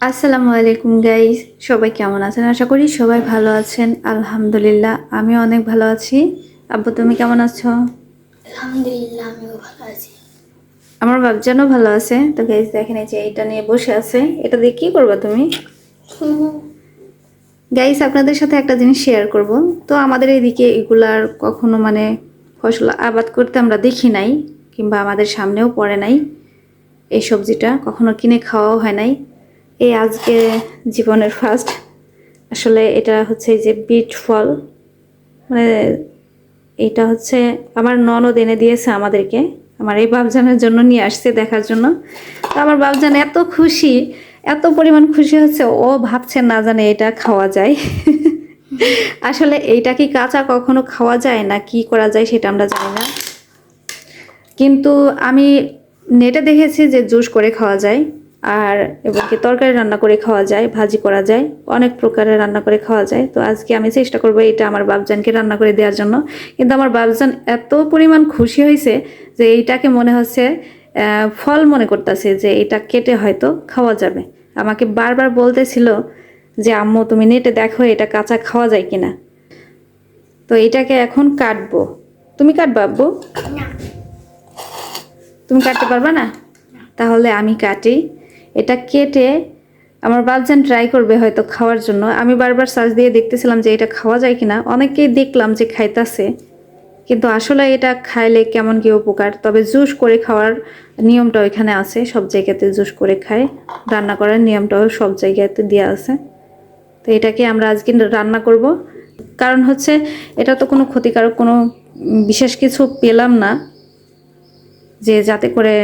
আসসালামু আলাইকুম গাইস, সবাই কেমন আছেন? আশা করি সবাই ভালো আছেন। আলহামদুলিল্লাহ, আমি অনেক ভালো আছি। আব্বু, তুমি কেমন আছো? আলহামদুলিল্লাহ, আমিও ভালো আছি। আমার বাবজানও ভালো আছে। তো গাইস দেখেন, এই যে এটা নিয়ে বসে আছে, এটা দিয়ে কি করবা তুমি? গাইস, আপনাদের সাথে একটা জিনিস শেয়ার করব। তো আমাদের এইদিকে এগুলার কখনো ফসল আবাদ করতে আমরা দেখি নাই, কিংবা আমাদের সামনেও পড়ে নাই। এই সবজিটা কখনো কিনে খাওয়াও হয় নাই। এই আজকে জীবনের ফার্স্ট। আসলে এটা হচ্ছে এই যে বিট ফল, মানে এটা হচ্ছে আমার ননদ এনে দিয়েছে আমাদেরকে, আমার এই বাবজানের জন্য নিয়ে আসছে দেখার জন্য। তো আমার বাবজান এত খুশি, এত পরিমাণ খুশি হচ্ছে, ও ভাবছে না জানে এটা খাওয়া যায়। আসলে এইটা কি কাঁচা কখনো খাওয়া যায় না কি করা যায় সেটা আমরা জানি না, কিন্তু আমি নেটে দেখেছি যে জুস করে খাওয়া যায়, আর এবং কি তরকারি রান্না করে খাওয়া যায়, ভাজি করা যায়, অনেক প্রকারের রান্না করে খাওয়া যায়। তো আজকে আমি চেষ্টা করবো এটা আমার বাবজানকে রান্না করে দেওয়ার জন্য। কিন্তু আমার বাবজান এত পরিমাণ খুশি হয়েছে যে এইটাকে মনে হচ্ছে ফল মনে করতেছে, যে এটা কেটে হয়তো খাওয়া যাবে। আমাকে বারবার বলতেছিল যে আম্মু তুমি নেটে দেখো এটা কাঁচা খাওয়া যায় কিনা। তো এটাকে এখন কাটবো। তুমি কাটবা আব্বু? না। তুমি কাটতে পারবা না? তাহলে আমি কাটি। এটা কেটে আমার বাবজান ট্রাই করবে হয়তো খাওয়ার জন্য। আমি বারবার সার্চ দিয়ে দেখতেছিলাম যে এটা খাওয়া যায় কিনা। অনেকেই দেখলাম যে খাইতাছে, কিন্তু আসলে এটা খাইলে কেমন কি উপকার। তবে জুস করে খাওয়ার নিয়মটা ওইখানে আছে, সব জায়গাতে জুস করে খায়, রান্না করার নিয়মটাও সব জায়গাতে দেওয়া আছে। তো এটাকে আমরা আজকে রান্না করব। কারণ হচ্ছে এটা তো কোনো ক্ষতিকারক কোনো বিশেষ কিছু পেলাম না যে যাতে করে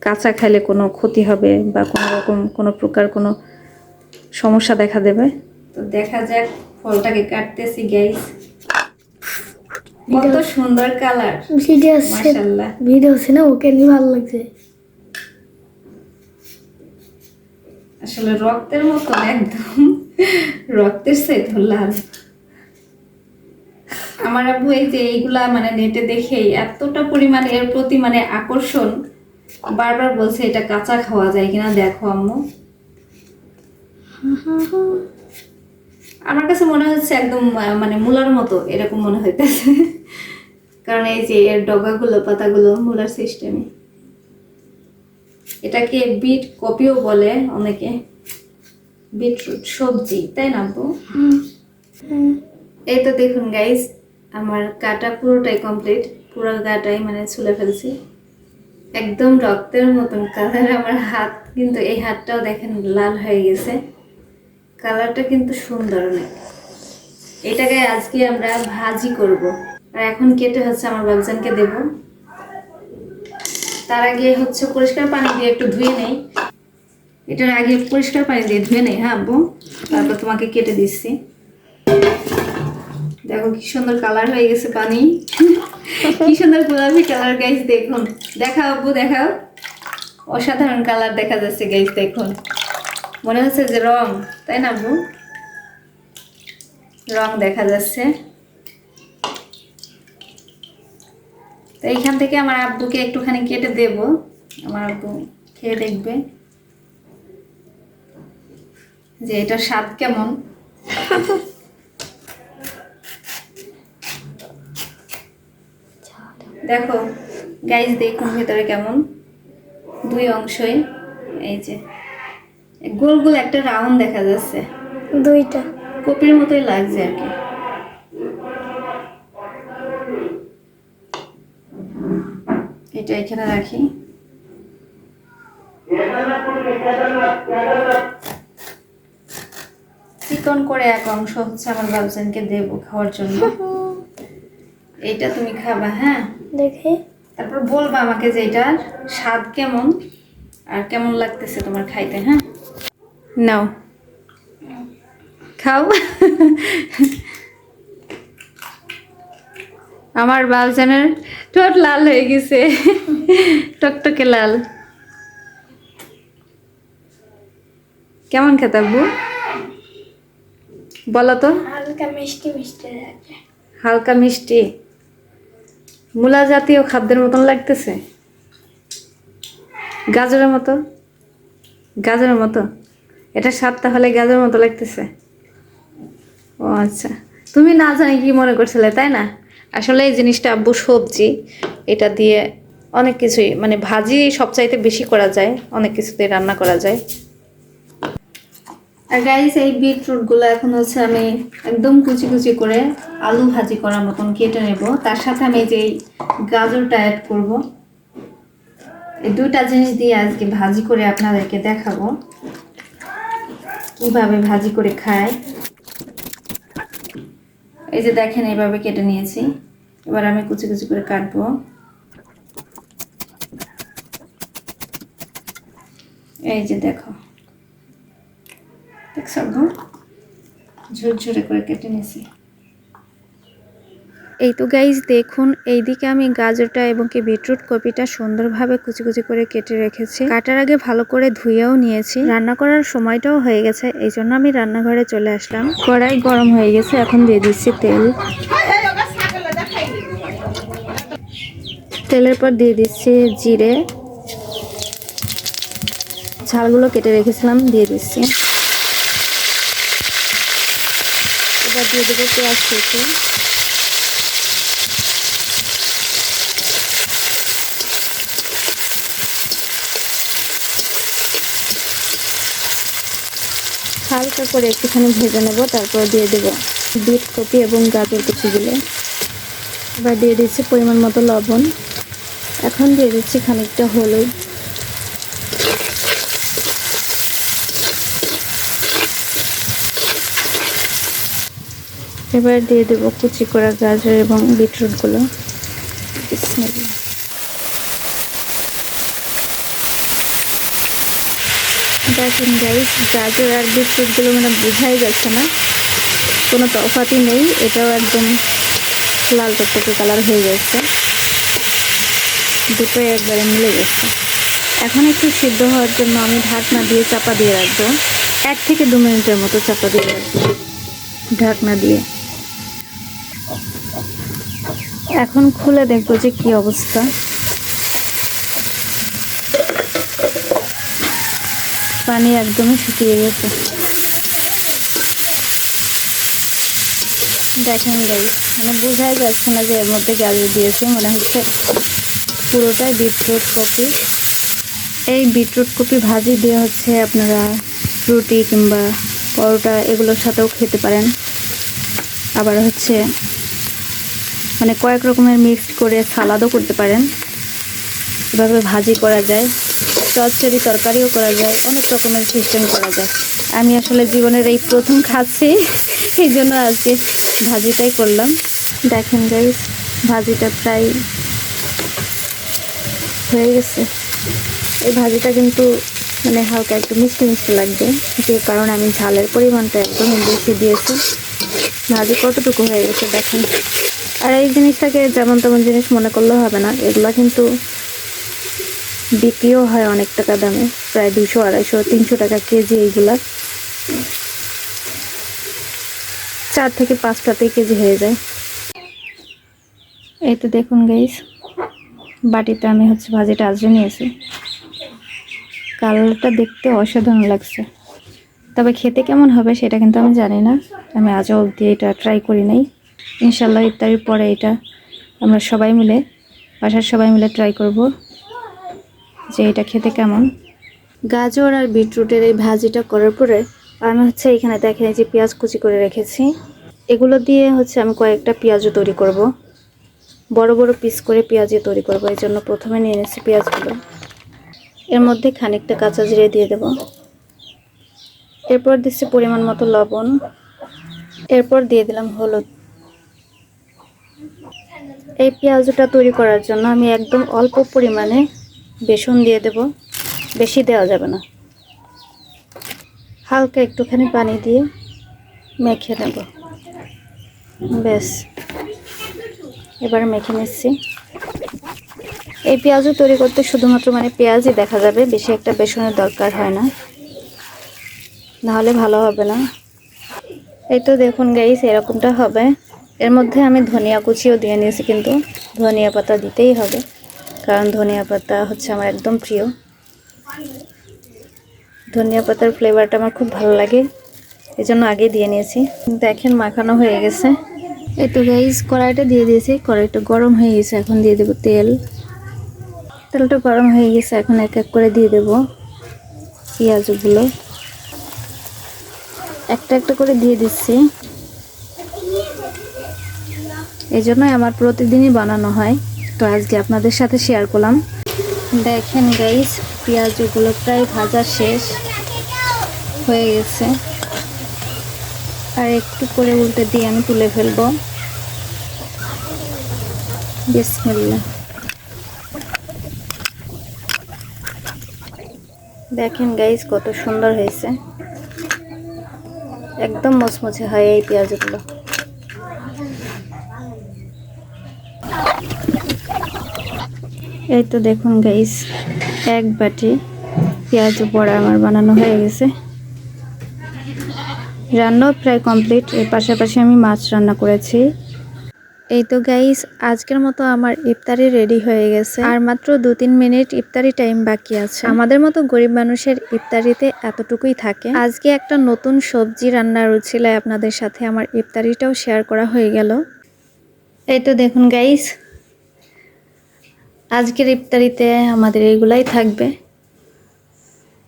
কাঁচা খাইলে কোনো ক্ষতি হবে বা কোনো রকম কোনো প্রকার কোনো সমস্যা দেখা দেবে। তো দেখা যাক, ফলটাকে কাটতেছি গাইস। কত সুন্দর কালার, মাশাআল্লাহ। ভিডিও আছে না, ওকে নিয়ে ভালো লাগছে। আসলে রক্তের মতো একদম, রক্তের সাথে লাল। আমার আব্বু এই যে এইগুলা নেটে দেখেই এতটা পরিমাণে এর প্রতি আকর্ষণ, বারবার বলছে এটা কাঁচা খাওয়া যায় কিনা দেখো আম্মু। আমার কাছে মনে হচ্ছে একদম মূলার মতো এরকম মনে হইতেছে, কারণ এই যে এর ডগাগুলো পাতাগুলো মূলার সিস্টেমে। এটাকে বিট কপিও বলে অনেকে, বিটরুট সবজি, তাই না আব্বু? এই তো দেখুন গাইস, আমার কাটা পুরোটাই কমপ্লিট, পুরো গাটাই ছুলে ফেলছি, একদম রক্তের মতন কালার। আমার হাত কিন্তু, এই হাতটাও দেখেন লাল হয়ে গেছে, কালারটা কিন্তু সুন্দর অনেক। এটাকে আজকে আমরা ভাজি করব। আর এখন কেটে হচ্ছে আমার বাবজানকে দেব। তার আগে হচ্ছে পরিষ্কার পানি দিয়ে একটু ধুয়ে নেই। এটার আগে পরিষ্কার পানি দিয়ে ধুয়ে নেই, হ্যাঁ আব্বু, তারপর তোমাকে কেটে দিচ্ছি। দেখো কি সুন্দর কালার হয়ে গেছে পানি, কি সুন্দর গোলাপি কালার গাইস, দেখুন। দেখাও আব্বু, দেখাও, অসাধারণ কালার দেখা যাচ্ছে গাইস, দেখুন। মনে হচ্ছে যে রং, তাই না আব্বু? রং দেখা যাচ্ছে। তো এইখান থেকে আমার আব্বুকে একটুখানি কেটে দেব, আমার আব্বু খেয়ে দেখবে যে এটার স্বাদ কেমন। দেখো গাইস, দেখুন ভেতরে কেমন, দুই অংশই। এই যে গোল গোল একটা রাউন্ড দেখা যাচ্ছে, দুইটা কপির মতোই লাগছে আর কি। এটা এখানে রাখি। চিকন করে এক অংশ হচ্ছে আমার বাবজানকে দেব খাওয়ার জন্য। এইটা তুমি খাবা, হ্যাঁ? দেখে তারপর বলবা আমাকে যে এটার স্বাদ কেমন আর কেমন লাগতেছে তোমার খাইতে, হ্যাঁ? নাও, খাও। আমার বাবজানের ঠোঁট লাল হয়ে গেছে, টকটকে লাল। কেমন খেতে আব্বু বলো তো? হালকা মিষ্টি মিষ্টি লাগে। হালকা মিষ্টি, মূলা জাতীয় খাদ্যের মতন লাগতেছে, গাজরের মতো। গাজরের মতো? এটা স্বাদ তাহলে গাজরের মতো লাগতেছে। ও আচ্ছা, তুমি না জানি কি মনে করছিলে তাই না? আসলে এই জিনিসটা আব্বু সবজি, এটা দিয়ে অনেক কিছুই মানে ভাজি সবচাইতে বেশি করা যায়, অনেক কিছুতে রান্না করা যায়। আর গাইস এই বিটরুটগুলো এখন হচ্ছে আমি একদম কুচি কুচি করে আলু ভাজি করার মতন কেটে নেব। তার সাথে আমি যে গাজরটা অ্যাড করব। এই দুইটা জিনিস দিয়ে আজকে ভাজি করে আপনাদেরকে দেখাবো কিভাবে ভাজি করে খায়। এই যে দেখেন এইভাবে কেটে নিয়েছি, এবার আমি কুচি কুচি করে কাটবো। এই যে দেখো, দেখছো ঝুরঝুরে করে কেটে নিয়েছি। এই তো গাইস দেখুন, এইদিকে আমি গাজরটা এবং কি বিটরুট কপিটা সুন্দরভাবে কুচি কুচি করে কেটে রেখেছি। কাটার আগে ভালো করে ধুয়েও নিয়েছি। রান্না করার সময়টাও হয়ে গেছে, এই জন্য আমি রান্নাঘরে চলে আসলাম। কড়াই গরম হয়ে গেছে, এখন দিয়ে দিচ্ছি তেল। তেলের পর দিয়ে দিচ্ছি জিরে, ঝালগুলো কেটে রেখেছিলাম দিয়ে দিচ্ছি। এবার দিয়ে দেবো পেঁয়াজ কুচি। হালকা করে একটুখানি ভেজে নেব, তারপর দিয়ে দেব বিট কপি এবং গাজর কুচিগুলো। এবার দিয়ে দিচ্ছি পরিমাণ মতো লবণ। এখন দিয়ে দিচ্ছি খানিকটা হলুদ। এবার দিয়ে দেব কুচি করা গাজর এবং বিটরুটগুলো। দেখেন গাইস, গাজর আর বিটরুটগুলো মানে বোঝাই যাচ্ছে না, কোনো তফাতই নেই। এটাও একদম লাল টকটকে কালার হয়ে গেছে, দুটোই একবারে মিলে গেছে। এখন একটু সিদ্ধ হওয়ার জন্য আমি ঢাকনা দিয়ে চাপা দিয়ে রাখবো। 1 থেকে 2 মিনিটের মতো চাপা দিয়ে রাখবো ঢাকনা দিয়ে। এখন খুলে দেখবো যে কি অবস্থা। পানি একদমই শুকিয়ে গেছে। দেখেন গাইস, মানে বোঝাই যাচ্ছে না যে এর মধ্যে গাজর দিয়েছি, মনে হচ্ছে পুরোটাই বিটরুট কপি। এই বিটরুট কপি ভাজি দিয়ে হচ্ছে আপনারা রুটি কিংবা পরোটা এগুলোর সাথেও খেতে পারেন। আবার হচ্ছে মানে কয়েক রকমের মিক্সড করে সালাদও করতে পারেন। এভাবে ভাজি করা যায়, চচ্চড়ি তরকারিও করা যায়, অনেক রকমের সিস্টেম করা যায়। আমি আসলে জীবনের এই প্রথম খাচ্ছি, এই জন্য আজকে ভাজিটাই করলাম। দেখেন গাইস, ভাজিটা প্রায় হয়ে গেছে। এই ভাজিটা কিন্তু মানে হালকা একটু মিষ্টি মিষ্টি লাগবে, যে কারণে আমি ঝালের পরিমাণটা একদমই বেশি দিয়েছি। ভাজি কতটুকু হয়ে গেছে দেখেন। আর এই জিনিসটাকে যেমন তেমন জিনিস মনে করলেও হবে না, এগুলা কিন্তু বিক্রিও হয় অনেক টাকা দামে, প্রায় 200, 250, 300 টাকা কেজি। এইগুলা 4 থেকে 5টাতেই কেজি হয়ে যায়। এই তো দেখুন গাইস, বাটিতে আমি হচ্ছে ভাজিটা আজরে নিয়েছি। কালারটা দেখতে অসাধারণ লাগছে, তবে খেতে কেমন হবে সেটা কিন্তু আমি জানি না। আমি আজও অবধি এটা ট্রাই করি নাই। ইনশাল্লাহ ইফতারির পরে এটা আমরা সবাই মিলে, বাসার সবাই মিলে ট্রাই করব যে এটা খেতে কেমন। গাজর আর বিটরুটের এই ভাজিটা করার পরে আমি হচ্ছে এখানে দেখেন যে পেঁয়াজ কুচি করে রেখেছি, এগুলো দিয়ে হচ্ছে আমি কয়েকটা পেঁয়াজও তৈরি করব। বড় বড় পিস করে পেঁয়াজই তৈরি করব, এই জন্য প্রথমে নিয়ে নিচ্ছি পেঁয়াজগুলো। এর মধ্যে খানিকটা কাঁচা জিরে দিয়ে দেব। এরপর দিচ্ছি পরিমাণ মতো লবণ। এরপর দিয়ে দিলাম হলুদ। এই পেঁয়াজটা তৈরি করার জন্য আমি একদম অল্প পরিমাণে বেসন দিয়ে দেব, বেশি দেওয়া যাবে না। হালকা একটুখানি পানি দিয়ে মেখে নেব, ব্যাস। এবার মেখে নিচ্ছি। এই পেঁয়াজও তৈরি করতে শুধুমাত্র মানে পেঁয়াজই দেখা যাবে, বেশি একটা বেসনের দরকার হয় না, নাহলে ভালো হবে না। এই তো দেখুন গাইস, এরকমটা হবে। এর মধ্যে আমি ধনিয়া কুচিও দিয়ে নিয়েছি, কিন্তু ধনিয়া পাতা দিতেই হবে, কারণ ধনিয়া পাতা হচ্ছে আমার একদম প্রিয়। ধনিয়া পাতার ফ্লেভারটা আমার খুব ভালো লাগে, এজন্য আগে দিয়ে নিয়েছি। দেখেন মাখানো হয়ে গেছে। এই তো গাইস কড়াইটা দিয়ে দিয়েছি, কড়াইটা গরম হয়ে গেছে। এখন দিয়ে দেবো তেল। তেলটা গরম হয়ে গেছে, এখন এক এক করে দিয়ে দেবো পেঁয়াজগুলো। একটা একটা করে দিয়ে দিচ্ছি। এই জন্যই আমার প্রতিদিনই বানানো হয়, তো আজকে আপনাদের সাথে শেয়ার করলাম। দেখেন গাইস পেঁয়াজগুলো প্রায় ভাজা শেষ হয়ে গেছে, আর একটু করে উল্টে দিয়ে আমি তুলে ফেলবো। বিসমিল্লাহ। দেখেন গাইস কত সুন্দর হয়েছে, একদম মচমচে হয় এই পেঁয়াজগুলো। এই তো দেখুন গাইস এক বাটি পেঁয়াজ বড়া আমার বানানো হয়ে গেছে। রান্নাও প্রায় কমপ্লিট। এর পাশাপাশি আমি মাছ রান্না করেছি। এই তো গাইস আজকের মতো আমার ইফতারি রেডি হয়ে গেছে, আর মাত্র 2-3 মিনিট ইফতারি টাইম বাকি আছে। আমাদের মতো গরিব মানুষের ইফতারিতে এতটুকুই থাকে। আজকে একটা নতুন সবজি রান্নার উছিলায় আপনাদের সাথে আমার ইফতারিটাও শেয়ার করা হয়ে গেল। এই তো দেখুন গাইস আজকের ইফতারিতে আমাদের এইগুলাই থাকবে।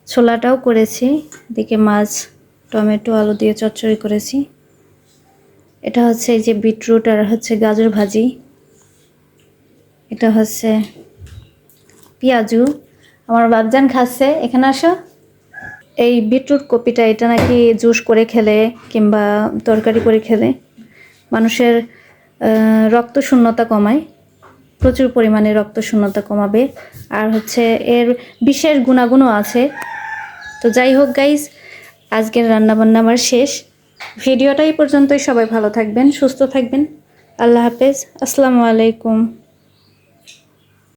ছোলাটাও করেছি, এদিকে মাছ, টমেটো, আলু দিয়ে চচ্চড়ি করেছি। এটা হচ্ছে এই যে বিটরুট আর হচ্ছে গাজর ভাজি। এটা হচ্ছে পেঁয়াজু, আমার বাপজান খাচ্ছে। এখানে আসো। এই বিটরুট কপিটা এটা নাকি জুস করে খেলে কিংবা তরকারি করে খেলে মানুষের রক্ত শূন্যতা কমায়, প্রচুর পরিমাণে রক্ত শূন্যতা কমাবে, আর হচ্ছে এর বিশেষ গুণাগুণও আছে। তো যাই হোক গাইস আজকের রান্নাবান্না আমার শেষ। ভিডিওটা এই পর্যন্তই। সবাই ভালো থাকবেন, সুস্থ থাকবেন। আল্লাহ হাফেজ, আসসালামু আলাইকুম।